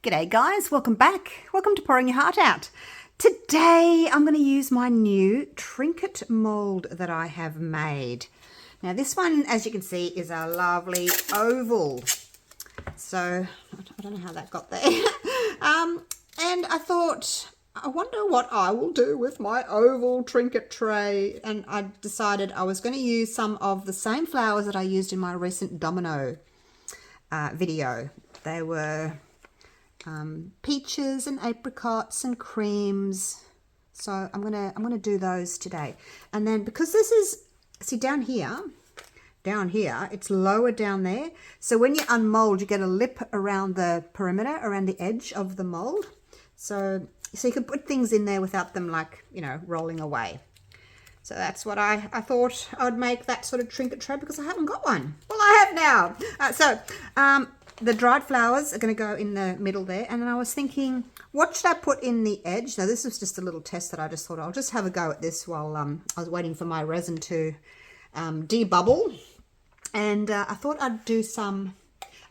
G'day guys, welcome back. Welcome to Pouring Your Heart Out. Today I'm going to use my new Trinket mold that I have made. Now this one, as you can see, is a lovely oval. So I don't know how that got there. And I thought, I wonder what I will do with my oval Trinket tray. And I decided I was going to use some of the same flowers that I used in my recent domino video. They were peaches and apricots and creams, so I'm gonna do those today. And then because this is, see down here it's lower down there, so when you unmold you get a lip around the perimeter, around the edge of the mold, so you can put things in there without them, like, you know, rolling away. So that's what I thought I'd make that sort of Trinket tray, because I haven't got one. Well, I have now. The dried flowers are going to go in the middle there, and then I was thinking, what should I put in the edge? Now this was just a little test that I just thought I'll just have a go at this while I was waiting for my resin to debubble. And I thought I'd do some,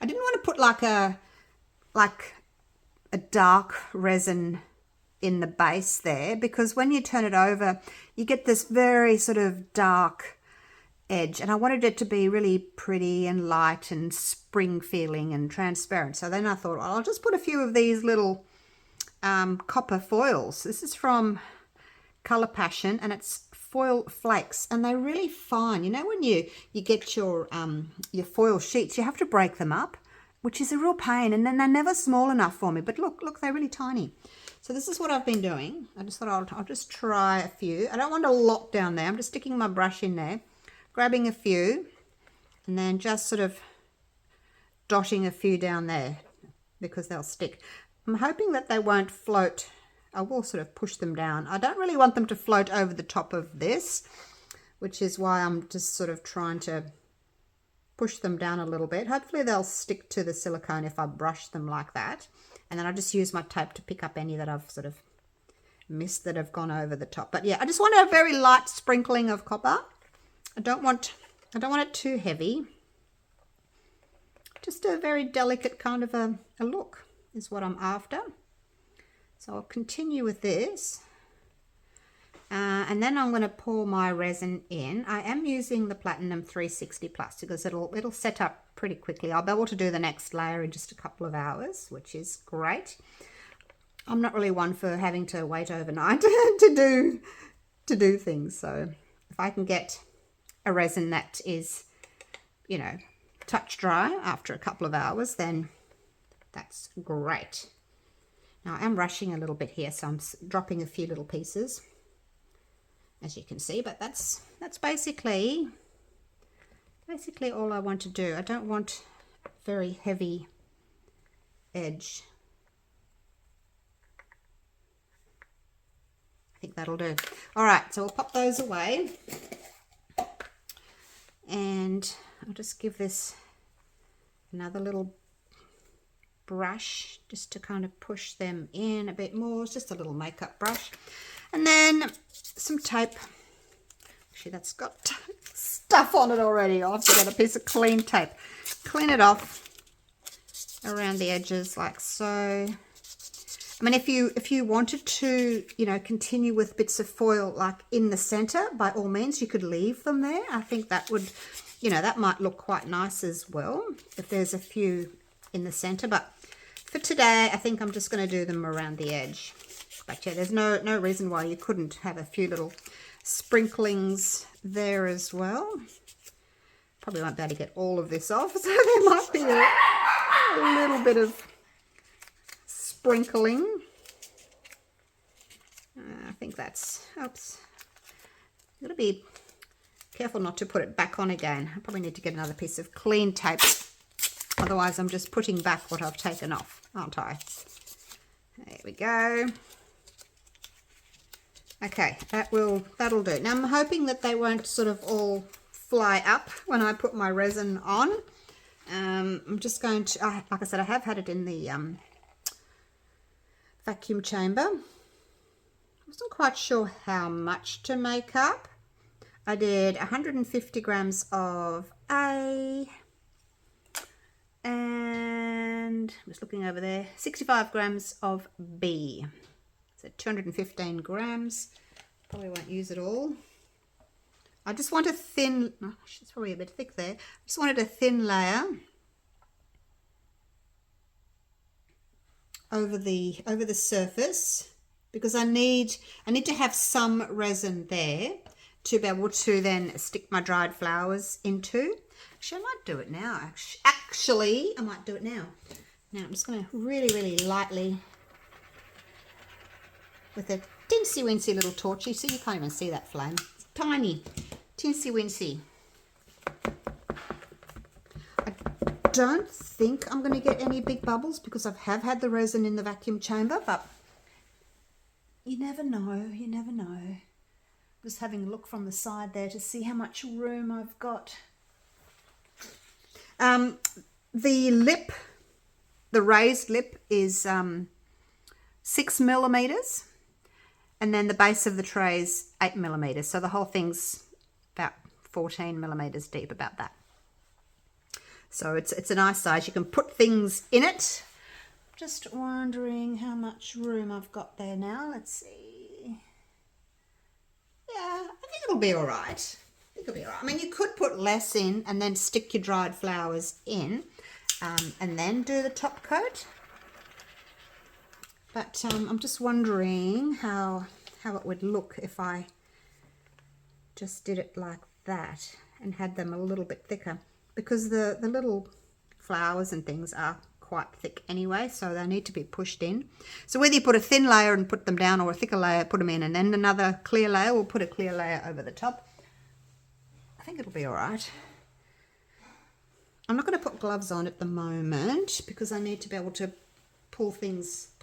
I didn't want to put like a dark resin in the base there, because when you turn it over you get this very sort of dark edge, and I wanted it to be really pretty and light and spring feeling and transparent. So then I thought, well, I'll just put a few of these little copper foils. This is from Color Passion, and it's foil flakes, and they're really fine. You know, when you get your foil sheets, you have to break them up, which is a real pain, and then they're never small enough for me. But look, they're really tiny. So this is what I've been doing. I just thought I'll just try a few. I don't want a lot down there. I'm just sticking my brush in there, grabbing a few, and then just sort of dotting a few down there because they'll stick. I'm hoping that they won't float. I will sort of push them down. I don't really want them to float over the top of this, which is why I'm just sort of trying to push them down a little bit. Hopefully they'll stick to the silicone if I brush them like that. And then I just use my tape to pick up any that I've sort of missed that have gone over the top. But yeah, I just want a very light sprinkling of copper. I don't want it too heavy. Just a very delicate kind of a look is what I'm after. So I'll continue with this. And then I'm going to pour my resin in. I am using the Platinum 360 Plus because it'll set up pretty quickly. I'll be able to do the next layer in just a couple of hours, which is great. I'm not really one for having to wait overnight to do things. So if I can get a resin that is, you know, touch dry after a couple of hours, then that's great. Now I am rushing a little bit here, so I'm dropping a few little pieces, as you can see, but that's basically all I want to do. I don't want very heavy edge. I think that'll do. All right, so we'll pop those away. And I'll just give this another little brush just to kind of push them in a bit more. It's just a little makeup brush. And then some tape. Actually, that's got stuff on it already. I'll have to get a piece of clean tape. Clean it off around the edges like so. I mean, if you wanted to, you know, continue with bits of foil like in the center, by all means, you could leave them there. I think that would, you know, that might look quite nice as well if there's a few in the center. But for today, I think I'm just going to do them around the edge. But yeah, there's no reason why you couldn't have a few little sprinklings there as well. Probably won't be able to get all of this off, so there might be a little bit of sprinkling. I think that's, oops. I've got to be careful not to put it back on again. I probably need to get another piece of clean tape. Otherwise, I'm just putting back what I've taken off, aren't I? There we go. Okay, that'll do. Now, I'm hoping that they won't sort of all fly up when I put my resin on. I'm just going to, like I said, I have had it in the vacuum chamber. I wasn't quite sure how much to make up. I did 150 grams of A, and and I'm just looking over there, 65 grams of B. So 215 grams. Probably won't use it all. I just want a thin, oh, it's probably a bit thick there. I just wanted a thin layer over the surface, because I need to have some resin there to be able to then stick my dried flowers into. Actually, I might do it now. Actually, I might do it now. Now I'm just going to really lightly, with a teensy weensy little torch. You see, you can't even see that flame. It's tiny, teensy weensy. I don't think I'm going to get any big bubbles because I have had the resin in the vacuum chamber, but you never know, you never know. Just having a look from the side there to see how much room I've got. The lip, the raised lip is 6 millimeters, and then the base of the tray is 8 millimeters. So the whole thing's about 14 millimeters deep, about that. So it's a nice size. You can put things in it. Just wondering how much room I've got there now. Let's see. Yeah, I think it'll be all right. I mean, you could put less in and then stick your dried flowers in, and then do the top coat. But I'm just wondering how it would look if I just did it like that and had them a little bit thicker, because the little flowers and things are quite thick anyway, so they need to be pushed in. So whether you put a thin layer and put them down, or a thicker layer, put them in, and then another clear layer, we'll put a clear layer over the top. I think it'll be all right. I'm not going to put gloves on at the moment because I need to be able to pull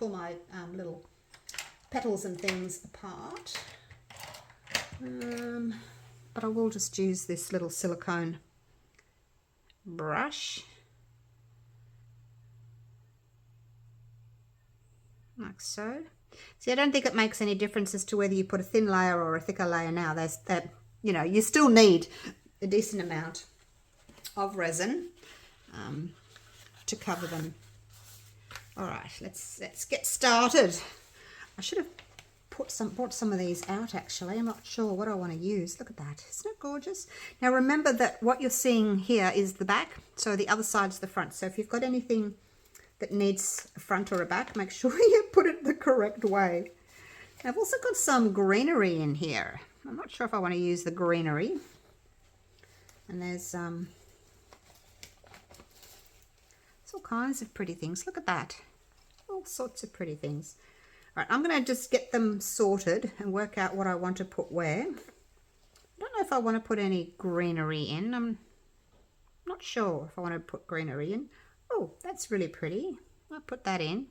my little petals and things apart. But I will just use this little silicone brush. Like so. See, I don't think it makes any difference as to whether you put a thin layer or a thicker layer now. You know, you still need a decent amount of resin to cover them. All right, let's get started. I should have brought some of these out actually. I'm not sure what I want to use. Look at that. Isn't it gorgeous? Now remember that what you're seeing here is the back, so the other side's the front. So if you've got anything that needs a front or a back, make sure you put it the correct way. I've also got some greenery in here. I'm not sure if I want to use the greenery. And there's all kinds of pretty things. Look at that. All sorts of pretty things. All right, I'm going to just get them sorted and work out what I want to put where. I don't know if I want to put any greenery in. I'm not sure if I want to put greenery in. Oh, that's really pretty. I'll put that in.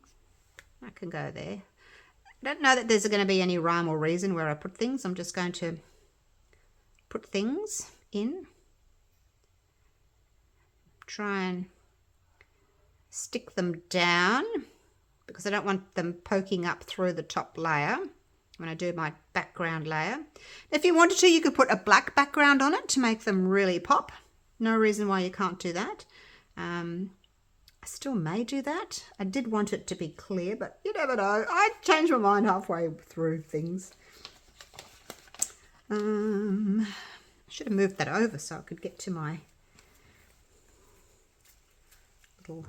That can go there. I don't know that there's going to be any rhyme or reason where I put things. I'm just going to put things in. Try and stick them down because I don't want them poking up through the top layer when I do my background layer. If you wanted to, you could put a black background on it to make them really pop. No reason why you can't do that. I still may do that. I did want it to be clear, but you never know. I change my mind halfway through things. I should have moved that over so I could get to my little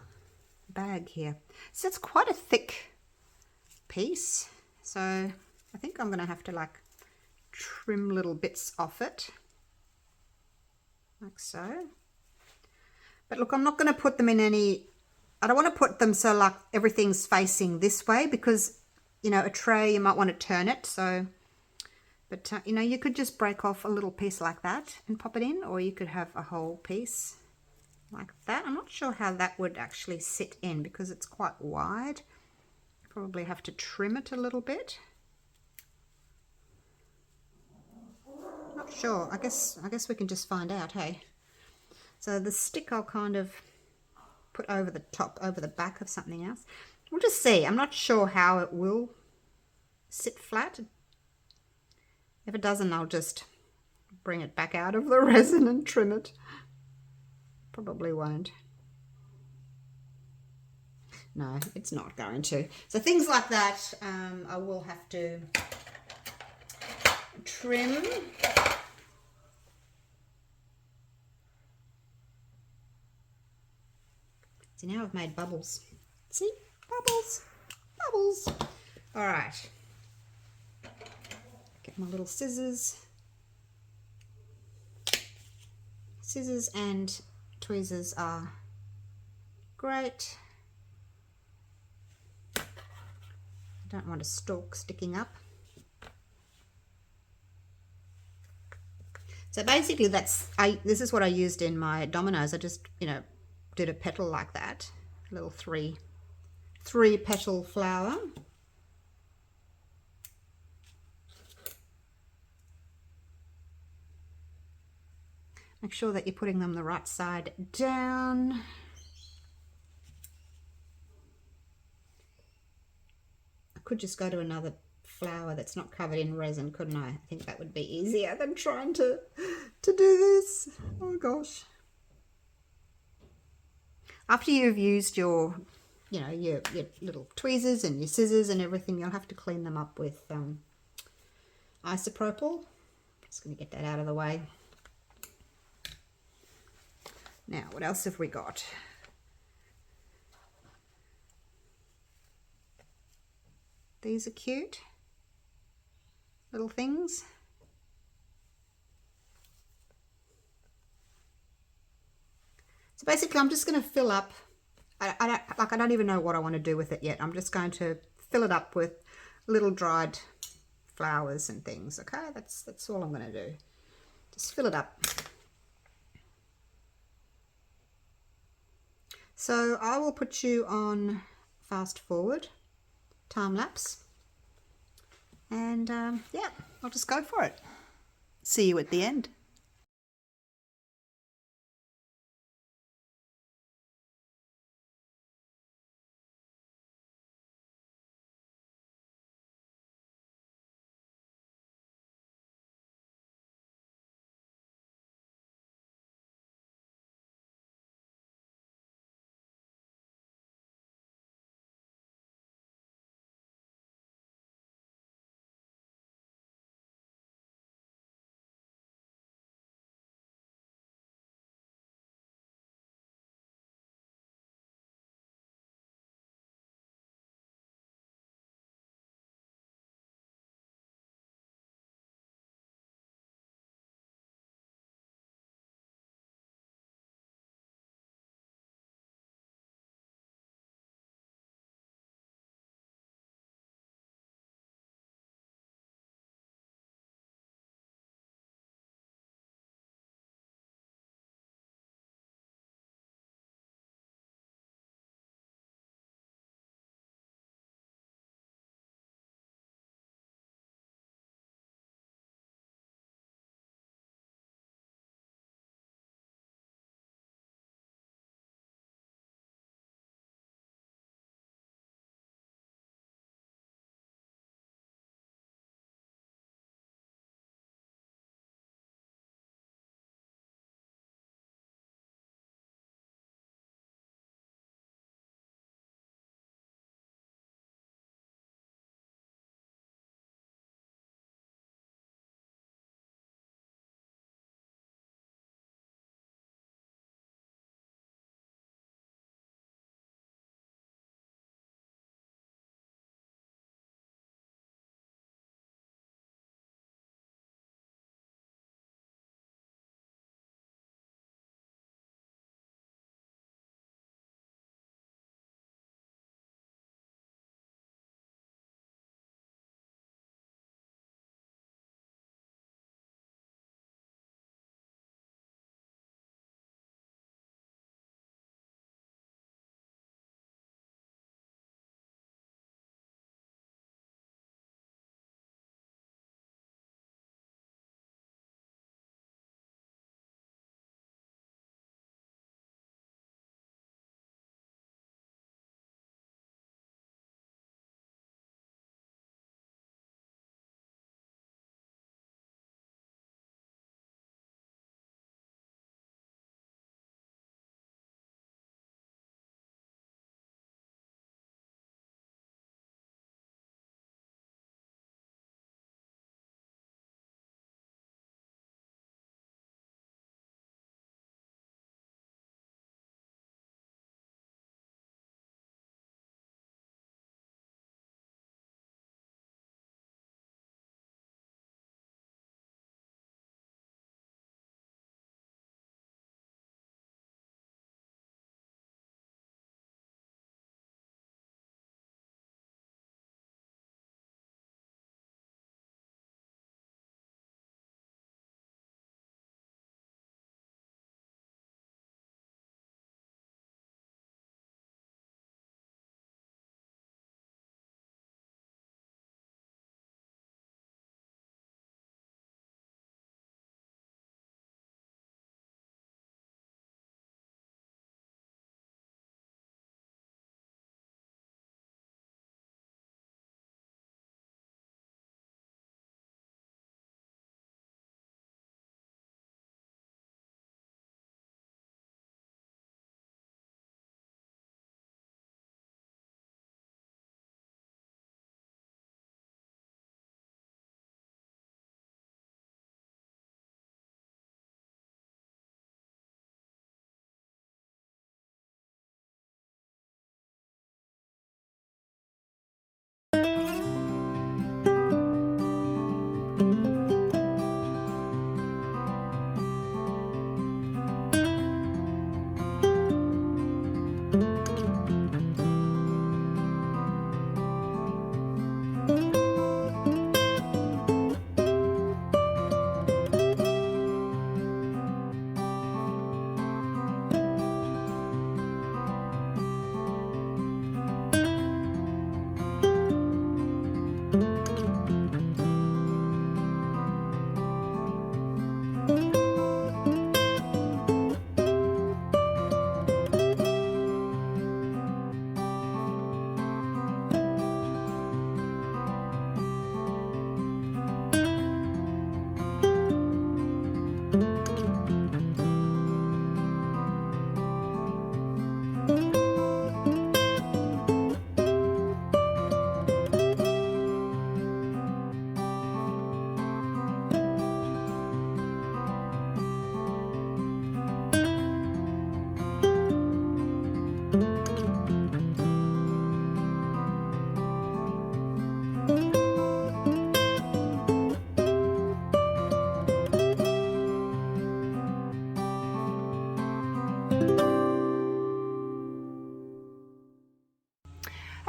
bag here. So it's quite a thick piece. So I think I'm going to have to like trim little bits off it. Like so. But look, I'm not going to put them in any... I don't want to put them so like everything's facing this way because, you know, a tray, you might want to turn it. So, but, you know, you could just break off a little piece like that and pop it in, or you could have a whole piece like that. I'm not sure how that would actually sit in because it's quite wide. Probably have to trim it a little bit. Not sure. I guess we can just find out, hey? So the stick I'll kind of put over the top, over the back of something else. We'll just see. I'm not sure how it will sit flat. If it doesn't, I'll just bring it back out of the resin and trim it. Probably won't. No, it's not going to. So things like that, I will have to trim. See, now I've made bubbles. See? Bubbles. Bubbles. All right. Get my little scissors. Scissors and tweezers are great. I don't want a stalk sticking up. So basically this is what I used in my dominoes. I just, you know, did a petal like that, a little three petal flower. Make sure that you're putting them the right side down. I could just go to another flower that's not covered in resin, couldn't I? I think that would be easier than trying to do this. Oh gosh. After you've used your, you know, your little tweezers and your scissors and everything, you'll have to clean them up with isopropyl. Just going to get that out of the way. Now, what else have we got? These are cute little things. So basically, I'm just going to fill up. I don't even know what I want to do with it yet. I'm just going to fill it up with little dried flowers and things. Okay, that's all I'm going to do. Just fill it up. So I will put you on fast forward, time lapse, and yeah, I'll just go for it. See you at the end.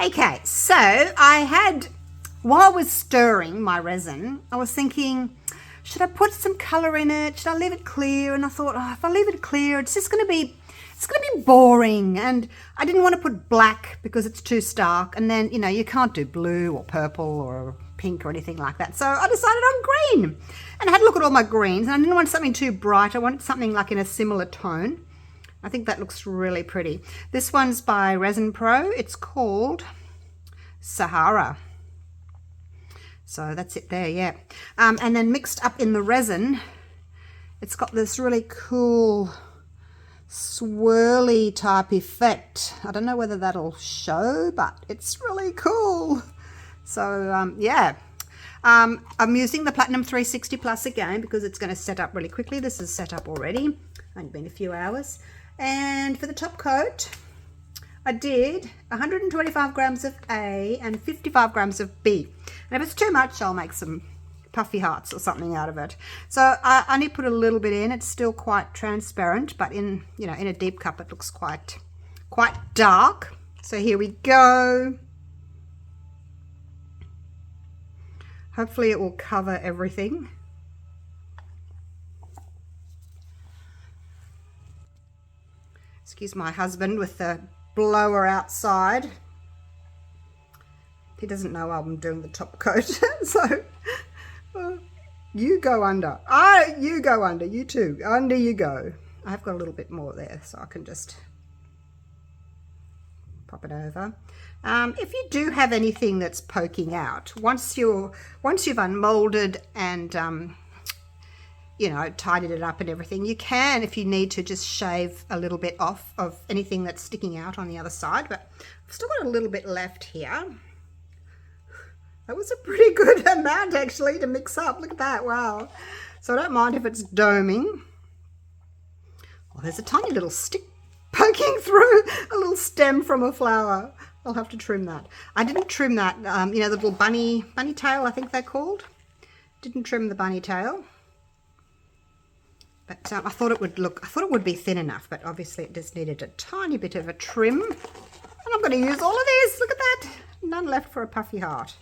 Okay, so I had, while I was stirring my resin, I was thinking, should I put some color in it? Should I leave it clear? And I thought, oh, if I leave it clear, it's going to be boring. And I didn't want to put black because it's too stark. And then, you know, you can't do blue or purple or pink or anything like that. So I decided on green. And I had a look at all my greens, and I didn't want something too bright. I wanted something like in a similar tone. I think that looks really pretty. This one's by Resin Pro. It's called Sahara. So that's it there, yeah. And then mixed up in the resin, it's got this really cool swirly type effect. I don't know whether that'll show, but it's really cool. So yeah. I'm using the Platinum 360 Plus again because it's going to set up really quickly. This is set up already. Only been a few hours. And for the top coat, I did 125 grams of A and 55 grams of B. And if it's too much, I'll make some puffy hearts or something out of it. So I only put a little bit in. It's still quite transparent, but in, you know, in a deep cup, it looks quite dark. So here we go. Hopefully it will cover everything. Excuse my husband with the blower outside. He doesn't know I'm doing the top coat. So you go under. You go under. You too. Under you go. I've got a little bit more there, so I can just pop it over. If you do have anything that's poking out, once you've unmolded and you know, tidied it up and everything, you can, if you need to, just shave a little bit off of anything that's sticking out on the other side. But I've still got a little bit left here. That was a pretty good amount actually to mix up. Look at that. Wow. So I don't mind if it's doming. Oh, there's a tiny little stick poking through, a little stem from a flower. I'll have to trim that. I didn't trim that, you know, the little bunny tail, I think they're called. Didn't trim the bunny tail. But I thought it would be thin enough, but obviously it just needed a tiny bit of a trim. And I'm going to use all of this. Look at that. None left for a puffy heart.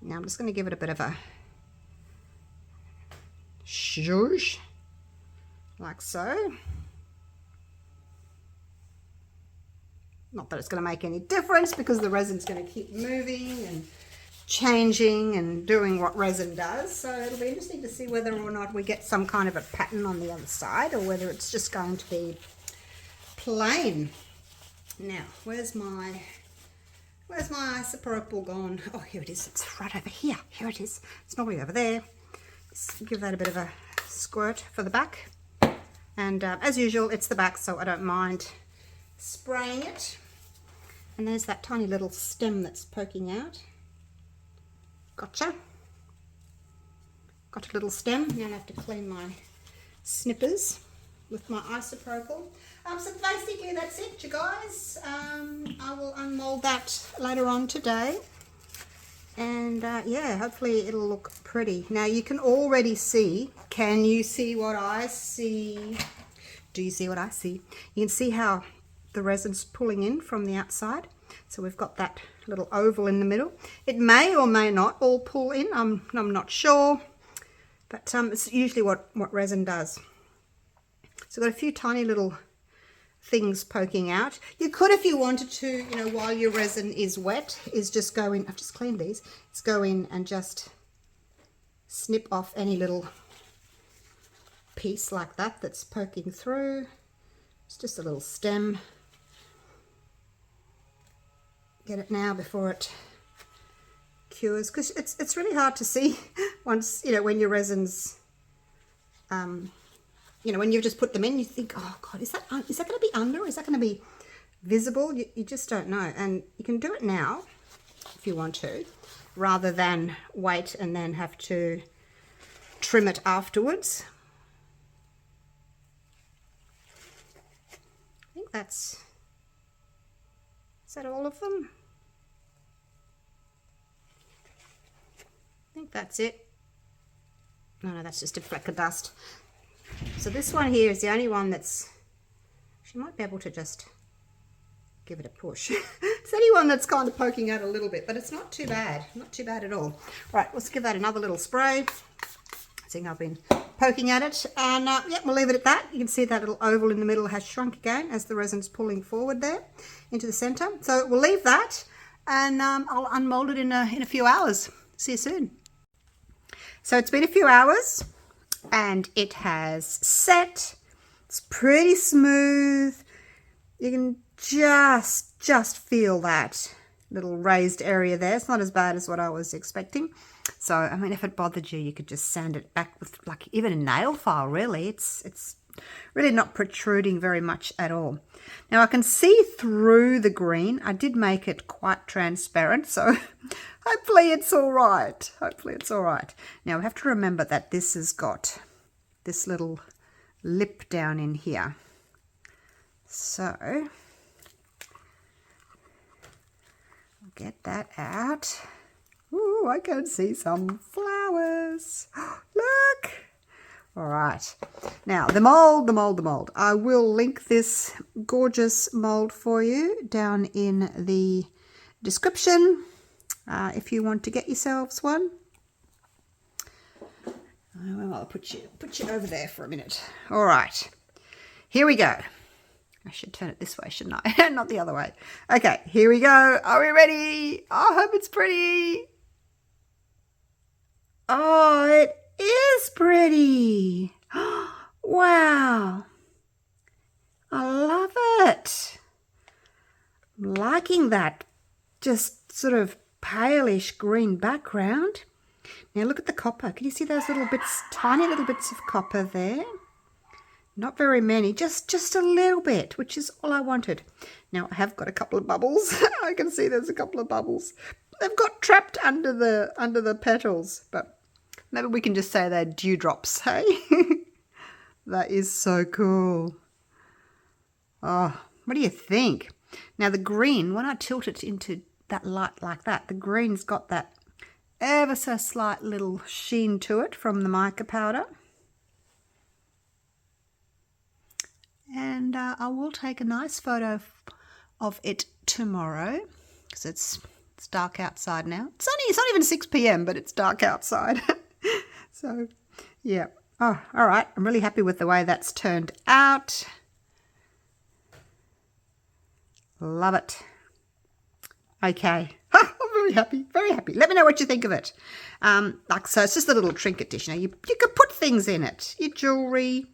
Now I'm just going to give it a bit of a zhuzh, like so. Not that it's going to make any difference because the resin's going to keep moving and changing and doing what resin does. So it'll be interesting to see whether or not we get some kind of a pattern on the other side or whether it's just going to be plain. Now, where's my isopropyl gone? Oh, here it is. It's right over here. Here it is. It's normally over there. Let's give that a bit of a squirt for the back. And as usual, it's the back, so I don't mind spraying it. And there's that tiny little stem that's poking out. Gotcha. Got a little stem. Now I have to clean my snippers with my isopropyl. So basically that's it, you guys. I will unmold that later on today. And yeah, hopefully it'll look pretty. Now you can already see, can you see what I see? Do you see what I see? You can see how the resin's pulling in from the outside. So we've got that little oval in the middle. It may or may not all pull in. I'm not sure, but it's usually what resin does. So I've got a few tiny little things poking out. You could, if you wanted to, you know, while your resin is wet, is just go in. I've just cleaned these. Let's go in and just snip off any little piece like that that's poking through. It's just a little stem. Get it now before it cures, because it's really hard to see once, you know, when your resins, you know, when you've just put them in, you think, oh God, is that going to be under? Is that going to be visible? You just don't know. And you can do it now if you want to, rather than wait and then have to trim it afterwards. I think that's... Is that all of them? I think that's it. No, that's just a fleck of dust. So this one here is the only one that's... She might be able to just give it a push. It's anyone that's kind of poking out a little bit, but it's not too bad. Not too bad at all. Right, let's give that another little spray. Seeing I've been poking at it. And yeah, we'll leave it at that. You can see that little oval in the middle has shrunk again as the resin's pulling forward there into the center. So we'll leave that, and I'll unmold it in a few hours. See you soon. So it's been a few hours and it has set. It's pretty smooth. You can just feel that little raised area there. It's not as bad as what I was expecting. So, I mean, if it bothered you, you could just sand it back with like even a nail file, really. It's really not protruding very much at all. Now, I can see through the green. I did make it quite transparent, so hopefully it's all right. Hopefully it's all right. Now, we have to remember that this has got this little lip down in here. So, I'll get that out. Ooh, I can see some flowers. Look! All right. Now, the mold. I will link this gorgeous mold for you down in the description if you want to get yourselves one. Well, I'll put you over there for a minute. All right. Here we go. I should turn it this way, shouldn't I? Not the other way. Okay, here we go. Are we ready? I hope it's pretty. Oh, it is pretty. Wow. I love it. I'm liking that just sort of palish green background. Now look at the copper. Can you see those little bits, tiny little bits of copper there? Not very many, just a little bit, which is all I wanted. Now I have got a couple of bubbles. I can see there's a couple of bubbles. They've got trapped under the petals, but maybe we can just say they're dewdrops, hey? That is so cool. Oh, what do you think? Now the green, when I tilt it into that light like that, the green's got that ever so slight little sheen to it from the mica powder. And I will take a nice photo of it tomorrow because it's dark outside now. It's not even 6 p.m, but it's dark outside. So, yeah. Oh, all right. I'm really happy with the way that's turned out. Love it. Okay. I'm very happy. Very happy. Let me know what you think of it. So it's just a little trinket dish. Now, you could put things in it. Your jewelry.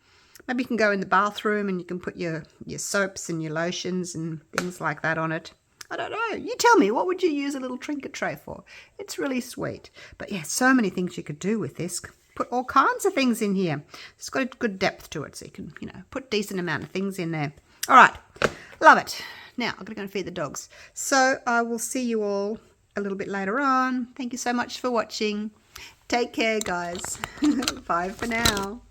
Maybe you can go in the bathroom and you can put your soaps and your lotions and things like that on it. I don't know. You tell me, what would you use a little trinket tray for? It's really sweet. But yeah, so many things you could do with this. Put all kinds of things in here. It's got a good depth to it, so you can, put a decent amount of things in there. All right. Love it. Now, I'm going to go and feed the dogs. So I will see you all a little bit later on. Thank you so much for watching. Take care, guys. Bye for now.